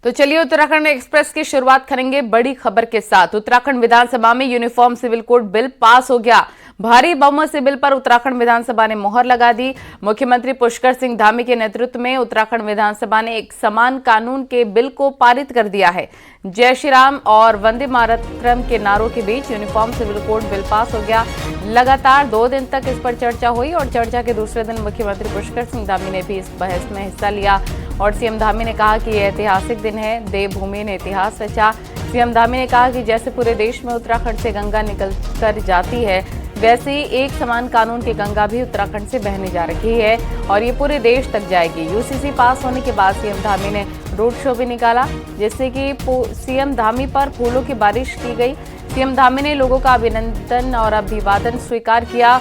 तो चलिए उत्तराखंड एक्सप्रेस की शुरुआत करेंगे बड़ी खबर के साथ। उत्तराखंड विधानसभा में uniform civil code bill pass हो गया। भारी बहुमत से बिल पर उत्तराखंड विधानसभा ने मोहर लगा दी। मुख्यमंत्री पुष्कर सिंह धामी के नेतृत्व में उत्तराखंड विधानसभा ने एक समान कानून के बिल को पारित कर दिया है। जय श्री राम और वंदे मातरम के नारों के बीच uniform civil code bill pass हो गया। लगातार 2 दिन तक इस पर चर्चा हुई और चर्चा के दूसरे दिन मुख्यमंत्री पुष्कर सिंह धामी ने भी इस बहस में हिस्सा लिया और सीएम धामी ने कहा कि यह ऐतिहासिक दिन है, देवभूमि ने इतिहास रचा। सीएम धामी ने कहा कि जैसे पूरे देश में उत्तराखंड से गंगा निकल कर जाती है, वैसे ही एक समान कानून की गंगा भी उत्तराखंड से बहने जा रही है और ये पूरे देश तक जाएगी। यूसीसी पास होने के बाद सीएम धामी ने रोड शो भी निकाला, जिससे कि सीएम धामी पर फूलों की बारिश की गई। सीएम धामी ने लोगों का अभिनंदन और अभिवादन स्वीकार किया।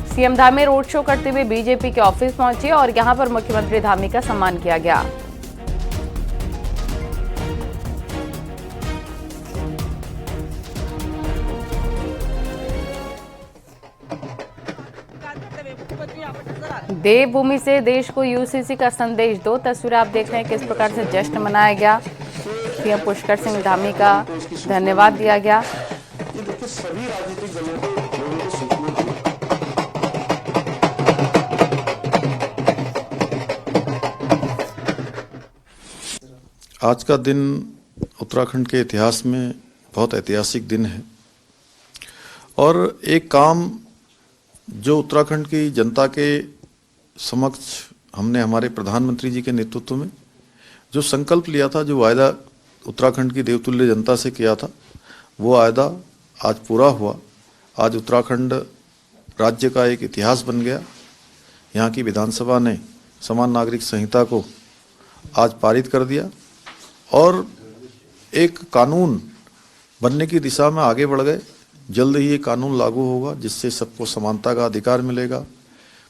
सीएम धामी रोड शो करते हुए बीजेपी के ऑफिस पहुंचे और यहां पर मुख्यमंत्री धामी का सम्मान किया गया। देवभूमि से देश को यूसीसी का संदेश दो। तस्वीरें आप देख रहे हैं किस प्रकार से जश्न मनाया गया। सीएम पुष्कर सिंह धामी का धन्यवाद दिया गया। आज का दिन उत्तराखंड के इतिहास में बहुत ऐतिहासिक दिन है और एक काम जो उत्तराखंड की जनता के समक्ष हमने हमारे प्रधानमंत्री जी के नेतृत्व में जो संकल्प लिया था, जो वायदा उत्तराखंड की देवतुल्य जनता से किया था, वो वायदा आज पूरा हुआ। आज उत्तराखंड राज्य का एक इतिहास बन गया। यहाँ की विधानसभा ने समान नागरिक संहिता को आज पारित कर दिया और एक कानून बनने की दिशा में आगे बढ़ गए। जल्द ही ये कानून लागू होगा, जिससे सबको समानता का अधिकार मिलेगा,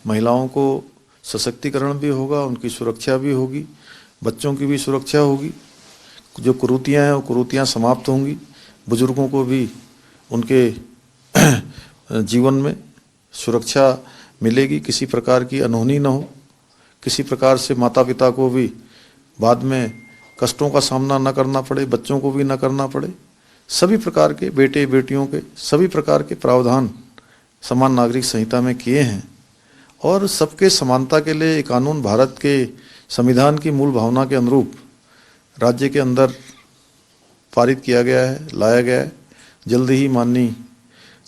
महिलाओं को सशक्तिकरण भी होगा, उनकी सुरक्षा भी होगी, बच्चों की भी सुरक्षा होगी, जो कुरीतियाँ हैं वो कुरीतियाँ समाप्त होंगी, बुजुर्गों को भी उनके जीवन में सुरक्षा मिलेगी, किसी प्रकार की अनहोनी न हो, किसी प्रकार से माता पिता को भी बाद में कष्टों का सामना न करना पड़े, बच्चों को भी न करना पड़े। सभी प्रकार के बेटे बेटियों के सभी प्रकार के प्रावधान समान नागरिक संहिता में किए हैं और सबके समानता के लिए कानून भारत के संविधान की मूल भावना के अनुरूप राज्य के अंदर पारित किया गया है, लाया गया है। जल्द ही माननीय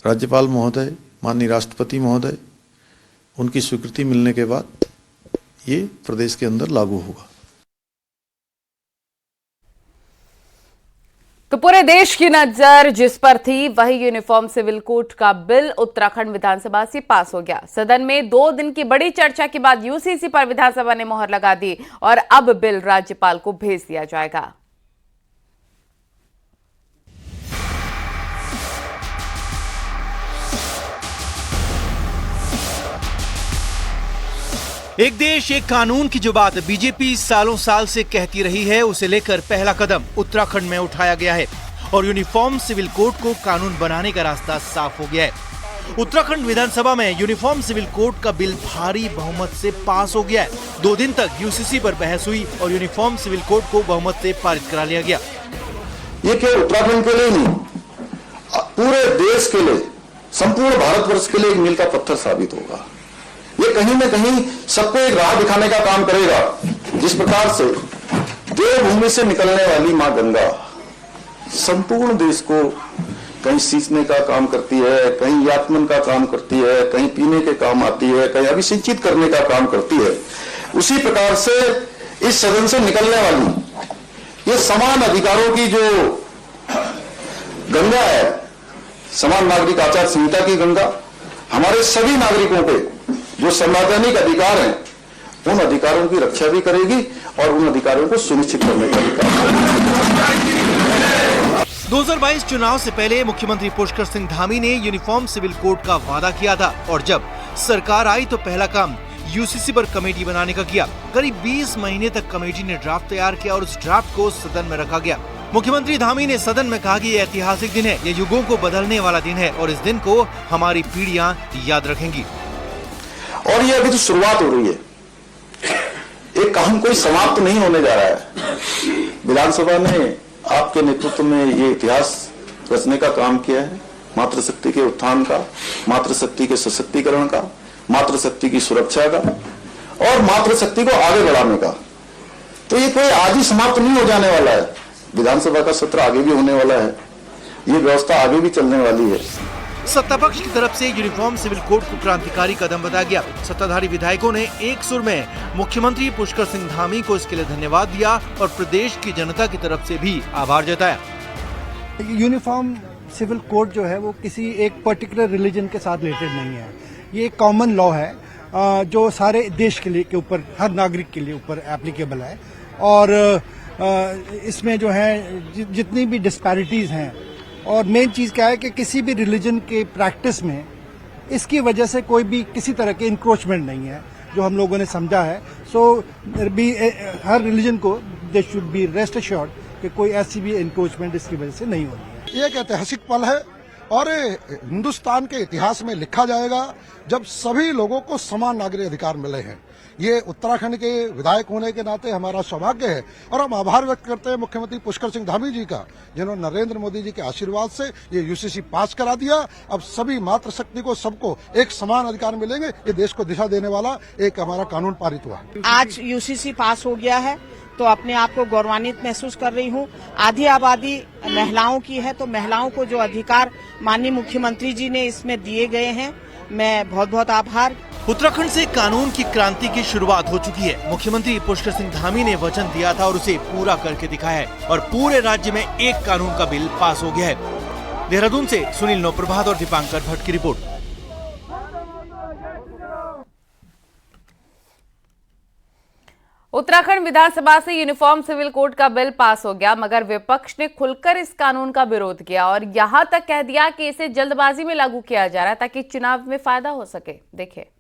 राज्यपाल महोदय, माननीय राष्ट्रपति महोदय, उनकी स्वीकृति मिलने के बाद ये प्रदेश के अंदर लागू होगा। तो पूरे देश की नजर जिस पर थी, वही यूनिफॉर्म सिविल कोड का बिल उत्तराखंड विधानसभा से पास हो गया। सदन में 2 दिन की बड़ी चर्चा के बाद यूसीसी पर विधानसभा ने मोहर लगा दी और अब बिल राज्यपाल को भेज दिया जाएगा। एक देश एक कानून की जो बात बीजेपी सालों साल से कहती रही है, उसे लेकर पहला कदम उत्तराखंड में उठाया गया है और यूनिफॉर्म सिविल कोड को कानून बनाने का रास्ता साफ हो गया है। उत्तराखंड विधानसभा में यूनिफॉर्म सिविल कोड का बिल भारी बहुमत से पास हो गया है। 2 दिन तक यूसीसी पर बहस हुई और यूनिफॉर्म सिविल कोड को बहुमत से पारित करा लिया गया। ये केवल उत्तराखंड के लिए नहीं, पूरे देश के लिए, संपूर्ण भारतवर्ष के लिए एक मील का पत्थर साबित होगा। ये कहीं न कहीं सबको एक राह दिखाने का काम करेगा। जिस प्रकार से देवभूमि से निकलने वाली मां गंगा संपूर्ण देश को कहीं सींचने का काम करती है, कहीं यातमन का काम करती है, कहीं पीने के काम आती है, कहीं अभिसिंचित करने का काम करती है, उसी प्रकार से इस सदन से निकलने वाली ये समान अधिकारों की जो गंगा है, समान नागरिक आचार संहिता की गंगा, हमारे सभी नागरिकों पे जो संवैधानिक अधिकार हैं, उन अधिकारों की रक्षा भी करेगी और उन अधिकारों को सुनिश्चित करने का भी काम करेगी। 2022 चुनाव से पहले मुख्यमंत्री पुष्कर सिंह धामी ने यूनिफॉर्म सिविल कोड का वादा किया था और जब सरकार आई तो पहला काम यूसीसी पर कमेटी बनाने का किया। करीब 20 महीने तक कमेटी ने ड्राफ्ट तैयार किया और उस ड्राफ्ट को सदन में रखा गया। मुख्यमंत्री धामी ने सदन में कहा कि ये ऐतिहासिक दिन है, ये युगों को बदलने वाला दिन है और इस दिन को हमारी पीढ़ियां याद रखेंगी। और ये अभी तो शुरुआत हो रही है। एक काम कोई समाप्त नहीं होने जा रहा है। विधानसभा ने आपके नेतृत्व में ये इतिहास रचने का काम किया है, मातृशक्ति के उत्थान का, मातृशक्ति के सशक्तिकरण का, मातृशक्ति की सुरक्षा का और मातृशक्ति को आगे बढ़ाने का। तो ये कोई आज ही समाप्त नहीं हो जाने वाला है। विधानसभा का सत्र आगे भी होने वाला है, ये व्यवस्था आगे भी चलने वाली है। सत्ता पक्ष की तरफ से यूनिफॉर्म सिविल कोड को क्रांतिकारी कदम बताया गया। सत्ताधारी विधायकों ने एक सुर में मुख्यमंत्री पुष्कर सिंह धामी को इसके लिए धन्यवाद दिया और प्रदेश की जनता की तरफ से भी आभार जताया। यूनिफॉर्म सिविल कोड जो है वो किसी एक पर्टिकुलर रिलीजन के साथ रिलेटेड नहीं है। ये एक कॉमन लॉ है जो सारे देश के लिए के ऊपर, हर नागरिक के लिए ऊपर एप्लीकेबल है। और इसमें जो है जितनी भी डिस्पैरिटीज हैं, और मेन चीज क्या है कि किसी भी रिलीजन के प्रैक्टिस में इसकी वजह से कोई भी किसी तरह के इंक्रोचमेंट नहीं है, जो हम लोगों ने समझा है। सो हर रिलीजन को they should be rest assured कि कोई ऐसी भी इंक्रोचमेंट इसकी वजह से नहीं होनी है। ये एक ऐतिहासिक पल है और हिंदुस्तान के इतिहास में लिखा जाएगा जब सभी लोगों को समान नागरिक अधिकार मिले हैं। ये उत्तराखंड के विधायक होने के नाते हमारा सौभाग्य है और हम आभार व्यक्त करते हैं मुख्यमंत्री पुष्कर सिंह धामी जी का, जिन्होंने नरेंद्र मोदी जी के आशीर्वाद से ये यूसीसी पास करा दिया। अब सभी मातृशक्ति को, सबको एक समान अधिकार मिलेंगे। ये देश को दिशा देने वाला एक हमारा कानून पारित हुआ। आज यूसीसी पास हो गया है तो अपने आप को गौरवान्वित महसूस कर रही हूँ। आधी आबादी महिलाओं की है, तो महिलाओं को जो अधिकार माननीय मुख्यमंत्री जी ने इसमें दिए गए हैं, मैं बहुत बहुत आभार। उत्तराखंड से कानून की क्रांति की शुरुआत हो चुकी है। मुख्यमंत्री पुष्कर सिंह धामी ने वचन दिया था और उसे पूरा करके दिखाया है और पूरे राज्य में एक कानून का बिल पास हो गया है। देहरादून से सुनील नौप्रभात और दीपांकर भट्ट की रिपोर्ट। उत्तराखंड विधानसभा से यूनिफॉर्म सिविल कोड का बिल पास हो गया, मगर विपक्ष ने खुलकर इस कानून का विरोध किया और यहां तक कह दिया कि इसे जल्दबाजी में लागू किया जा रहा है ताकि चुनाव में फायदा हो सके। देखिए।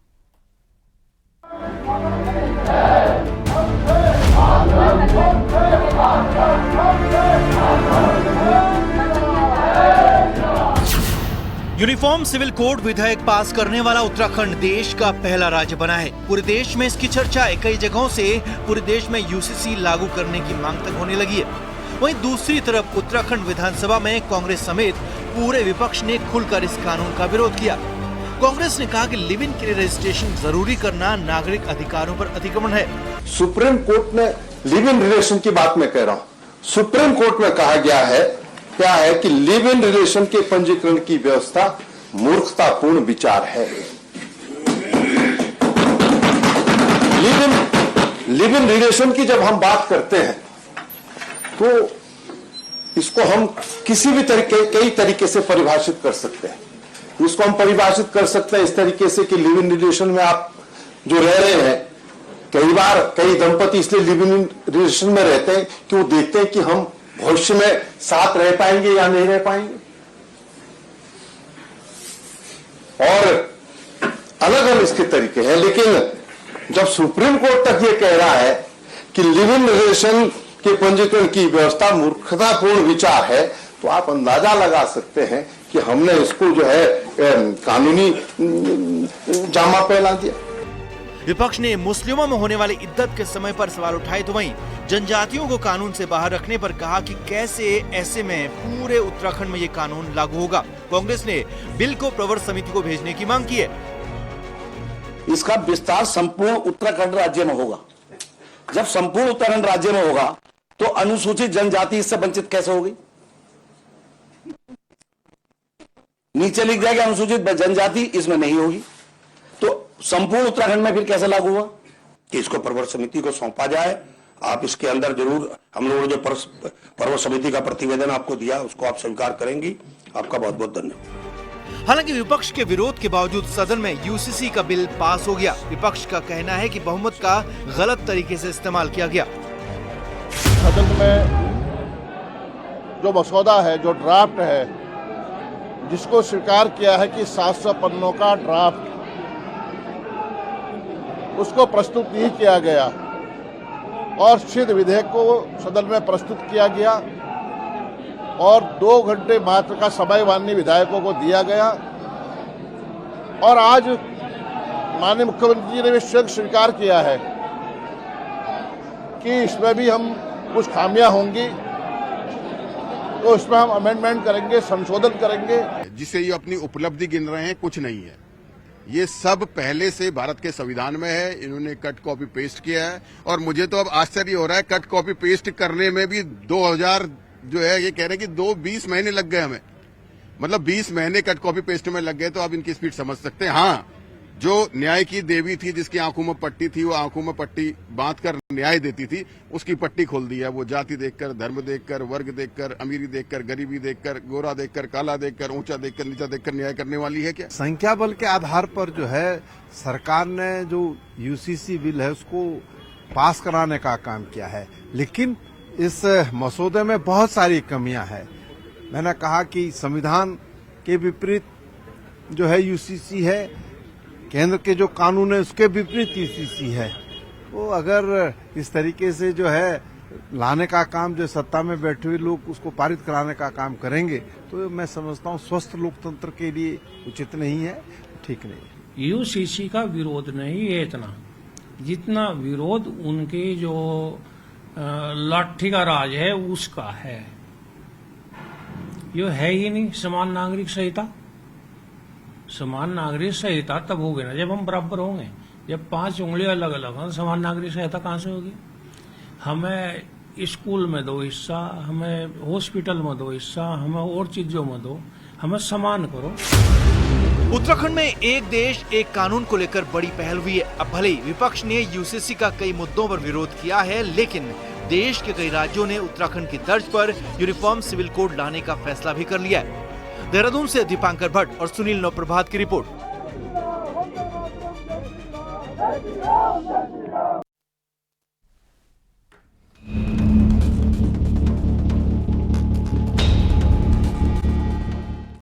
यूनिफॉर्म सिविल कोड विधेयक पास करने वाला उत्तराखंड देश का पहला राज्य बना है। पूरे देश में इसकी चर्चा है। कई जगहों से पूरे देश में यूसीसी लागू करने की मांग तक होने लगी है। वहीं दूसरी तरफ उत्तराखंड विधानसभा में कांग्रेस समेत पूरे विपक्ष ने खुलकर इस कानून का विरोध किया। कांग्रेस ने कहा कि लिव इन के लिए रजिस्ट्रेशन जरूरी करना नागरिक अधिकारों पर अतिक्रमण है। सुप्रीम कोर्ट ने लिव इन रिलेशन की बात मैं कह रहा हूं, सुप्रीम कोर्ट में कहा गया है क्या है कि लिव इन रिलेशन के पंजीकरण की व्यवस्था मूर्खतापूर्ण विचार है। लिव इन रिलेशन की जब हम बात करते हैं तो इसको हम किसी भी कई तरीके से परिभाषित कर सकते हैं। इसको हम परिभाषित कर सकते हैं इस तरीके से कि लिव इन रिलेशन में आप जो रह रहे हैं, कई बार कई दंपति इसलिए लिव इन रिलेशन में रहते हैं कि वो देखते हैं कि हम भविष्य में साथ रह पाएंगे या नहीं रह पाएंगे, और अलग अलग इसके तरीके हैं। लेकिन जब सुप्रीम कोर्ट तक ये कह रहा है कि लिव इन रिलेशन के पंजीकरण की व्यवस्था मूर्खतापूर्ण विचार है, तो आप अंदाजा लगा सकते हैं कि हमने इसको जो है कानूनी जामा पहना दिया। विपक्ष ने मुस्लिमों में होने वाली इद्दत के समय पर सवाल उठाए, तो वहीं जनजातियों को कानून से बाहर रखने पर कहा कि कैसे ऐसे में पूरे उत्तराखंड में ये कानून लागू होगा। कांग्रेस ने बिल को प्रवर समिति को भेजने की मांग की है। इसका विस्तार संपूर्ण उत्तराखंड राज्य में होगा। जब संपूर्ण उत्तराखंड राज्य में होगा तो अनुसूचित जनजाति इससे वंचित कैसे होगी? नीचे लिख जाएगा अनुसूचित जनजाति इसमें नहीं होगी, तो संपूर्ण उत्तराखंड में फिर कैसे लागू हुआ? कि इसको प्रवर समिति को सौंपा जाए। आप इसके अंदर जरूर, हम लोगों ने जो प्रवर समिति का प्रतिवेदन आपको दिया उसको आप स्वीकार करेंगी। आपका बहुत बहुत धन्यवाद। हालांकि विपक्ष के विरोध के बावजूद सदन में यूसीसी का बिल पास हो गया। विपक्ष का कहना है कि बहुमत का गलत तरीके से इस्तेमाल किया गया। सदन में जो मसौदा है, जो ड्राफ्ट है, जिसको स्वीकार किया है कि 700 पन्नों का ड्राफ्ट, उसको प्रस्तुत नहीं किया गया और सीधे विधेयक को सदन में प्रस्तुत किया गया और 2 घंटे मात्र का समय माननीय विधायकों को दिया गया। और आज माननीय मुख्यमंत्री जी ने भी स्वयं स्वीकार किया है कि इसमें भी हम कुछ खामियां होंगी तो इसमें हम अमेंडमेंट करेंगे, संशोधन करेंगे। जिसे ये अपनी उपलब्धि गिन रहे हैं, कुछ नहीं है। ये सब पहले से भारत के संविधान में है, इन्होंने कट कॉपी पेस्ट किया है। और मुझे तो अब आश्चर्य हो रहा है, कट कॉपी पेस्ट करने में भी 2000 जो है ये कह रहे हैं कि 20 महीने लग गए हमें, मतलब 20 महीने कट कॉपी पेस्ट में लग गए। तो आप इनकी स्पीड समझ सकते हैं। हाँ, जो न्याय की देवी थी, जिसकी आंखों में पट्टी थी, वो आंखों में पट्टी बांधकर न्याय देती थी, उसकी पट्टी खोल दी है। वो जाति देखकर, धर्म देखकर, वर्ग देखकर, अमीरी देखकर, गरीबी देखकर, गोरा देखकर, काला देखकर, ऊंचा देखकर, नीचा देखकर न्याय करने वाली है क्या? संख्या बल के आधार पर जो है सरकार ने जो यूसीसी बिल है उसको पास कराने का काम किया है, लेकिन इस मसौदे में बहुत सारी कमियां हैं। मैंने कहा कि संविधान के विपरीत जो है यूसीसी है, केंद्र के जो कानून है उसके विपरीत यूसीसी है। वो अगर इस तरीके से जो है लाने का काम जो सत्ता में बैठे हुए लोग उसको पारित कराने का काम करेंगे तो मैं समझता हूँ स्वस्थ लोकतंत्र के लिए उचित नहीं है, ठीक नहीं है। यूसीसी का विरोध नहीं है इतना, जितना विरोध उनके जो लाठी का राज है उसका है। ये है ही नहीं समान नागरिक संहिता। समान नागरिक संहिता तब होगी ना जब हम बराबर होंगे। जब 5 उंगलियां अलग अलग हों, समान नागरिक संहिता कहां से होगी? हमें स्कूल में दो हिस्सा, हमें हॉस्पिटल में दो हिस्सा, हमें और चीजों में दो, हमें समान करो। उत्तराखंड में एक देश एक कानून को लेकर बड़ी पहल हुई है। अब भले ही विपक्ष ने यूसीसी का कई मुद्दों पर विरोध किया है, लेकिन देश के कई राज्यों ने उत्तराखंड की तर्ज पर यूनिफॉर्म सिविल कोड लाने का फैसला भी कर लिया है। देहरादून से दीपांकर भट्ट और सुनील नवप्रभात की रिपोर्ट।